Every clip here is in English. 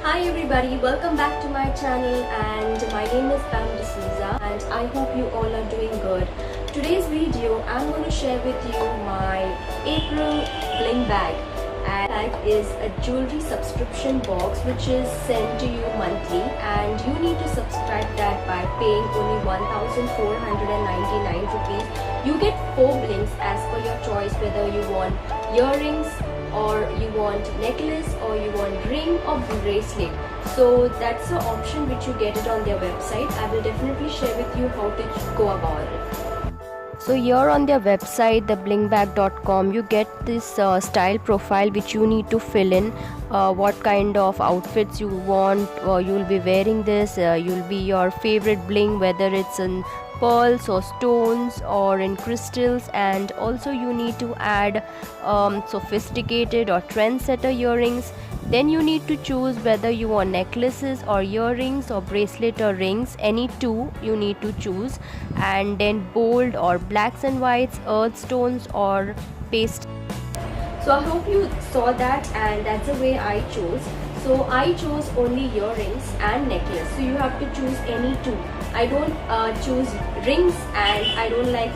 Hi everybody, welcome back to my channel and my name is Pam D'Souza and I hope you all are doing good. Today's video I'm going to share with you my April Bling Bag. And that is a jewelry subscription box which is sent to you monthly, and you need to subscribe that by paying only 1,499 rupees. You get 4 blings as per your choice, whether you want earrings or you want necklace or you want ring or bracelet. So that's the option which you get it on their website. I will definitely share with you how to go about it. So here on their website, the blingbag.com, you get this style profile which you need to fill in what kind of outfits you want. You'll be wearing this, you'll be your favorite bling, whether it's in pearls or stones or in crystals, and also you need to add sophisticated or trendsetter earrings. Then you need to choose whether you want necklaces or earrings or bracelet or rings, any two you need to choose, and then bold or blacks and whites, earth stones or paste. So I hope you saw that, and that's the way I chose. So I chose only earrings and necklace, so you have to choose any two. I don't choose rings and I don't like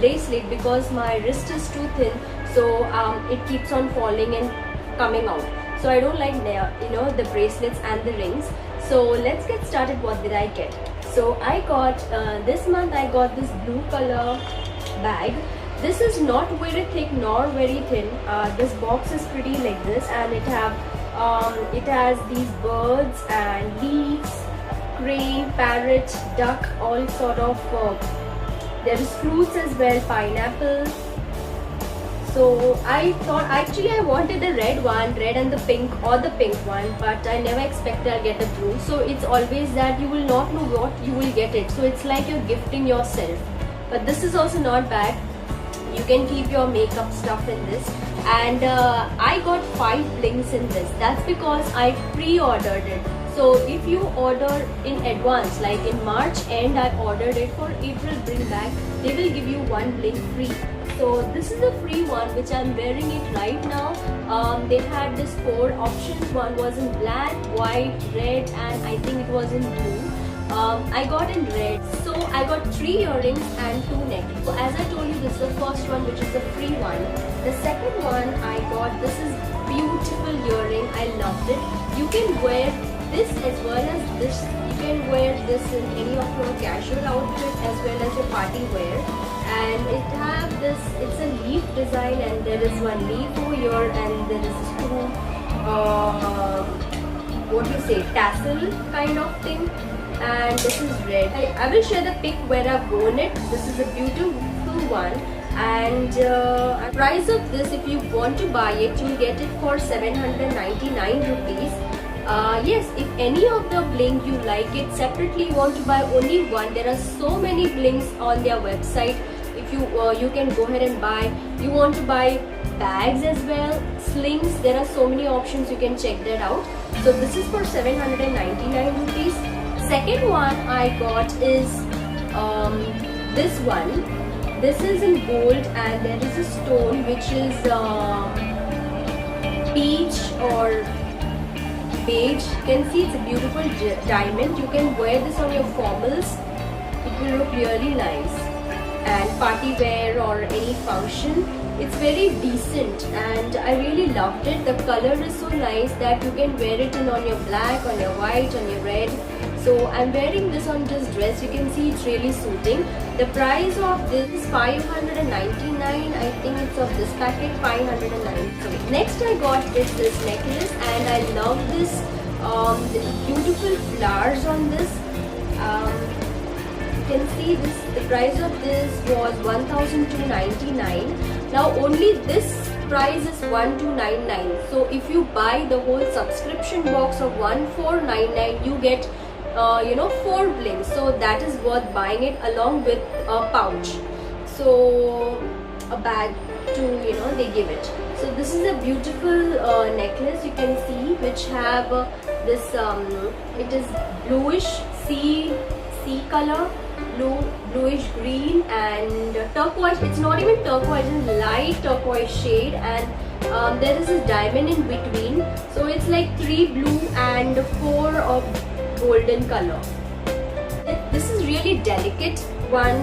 bracelet because my wrist is too thin, so it keeps on falling and coming out. So I don't like the bracelets and the rings. So let's get started. What did I get? So I got this month I got this blue color bag. This is not very thick nor very thin. This box is pretty like this, and it has these birds and leaves, crane, parrot, duck, all sort of. There is fruits as well, pineapple. So I thought actually I wanted the red one, red and the pink, or the pink one, but I never expected I'll get the blue. So it's always that you will not know what you will get it. So it's like you're gifting yourself. But this is also not bad. You can keep your makeup stuff in this. And I got 5 blings in this. That's because I pre-ordered it. So if you order in advance, like in March end I ordered it for April Bling Bag, they will give you 1 bling free. So this is the free one which I'm wearing it right now. They had this 4 options. One was in black, white, red, and I think it was in blue. I got in red. So I got 3 earrings and 2 necklaces. So as I told you, this is the first one, which is the free one. The second one I got, this is beautiful earring. I loved it. You can wear this as well as this. You can wear this in any of your casual outfit as well as your party wear. And it have this, it's a leaf design, and there is one leaf over here, and there is 2 tassel kind of thing. And this is red. I will share the pic where I've worn it. This is a beautiful one. And price of this, if you want to buy it, you'll get it for 799 rupees. Yes, if any of the bling you like it separately, you want to buy only one. There are so many blings on their website. If you can go ahead and buy. You want to buy bags as well, slings. There are so many options. You can check that out. So this is for 799 rupees. Second one I got is this one. This is in gold, and there is a stone which is peach or beige. You can see it's a beautiful diamond. You can wear this on your formals. It will look really nice, and party wear or any function. It's very decent, and I really loved it. The color is so nice that you can wear it on your black, on your white, on your red. So I'm wearing this on this dress. You can see it's really suiting. The price of this is 599. I think it's of this packet 509. So next I got is this necklace, and I love this the beautiful flowers on this. You can see this. The price of this was 1,299. Now only this price is 1,299. So if you buy the whole subscription box of 1,499, you get 4 blings. So that is worth buying it, along with a pouch. So a bag to they give it. So this is a beautiful necklace, you can see, which have this it is bluish sea color, bluish green and turquoise. It's not even turquoise, it's light turquoise shade, and there is a diamond in between. So it's like 3 blue and 4 of golden color. This is really delicate one.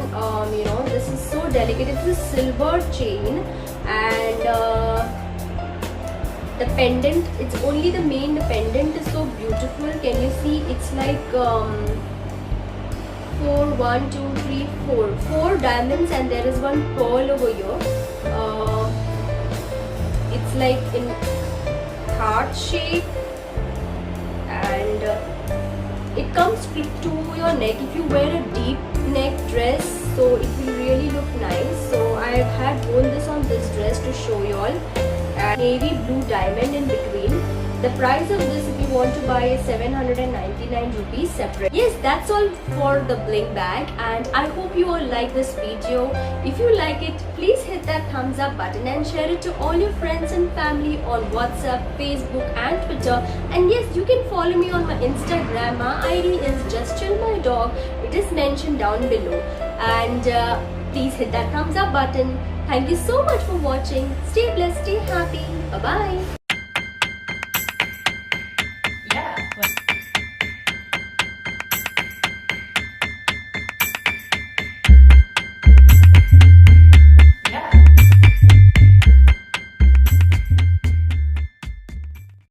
You know, this is so delicate. It's a silver chain, and the pendant, it's only the main pendant is so beautiful. Can you see? It's like 4 diamonds, and there is one pearl over here. It's like in heart shape, and it comes to your neck if you wear a deep neck dress, so it will really look nice. So I had worn this on this dress to show you all. And navy blue diamond in between. The price of this, if you want to buy, is 799 rupees separate. Yes, that's all for the bling bag, and I hope you all like this video. If you like it, please hit that thumbs up button and share it to all your friends and family on WhatsApp, Facebook and Twitter. And yes, you can follow me on my Instagram. My ID is just chill my dog. It is mentioned down below. And please hit that thumbs up button. Thank you so much for watching. Stay blessed, stay happy. Bye bye.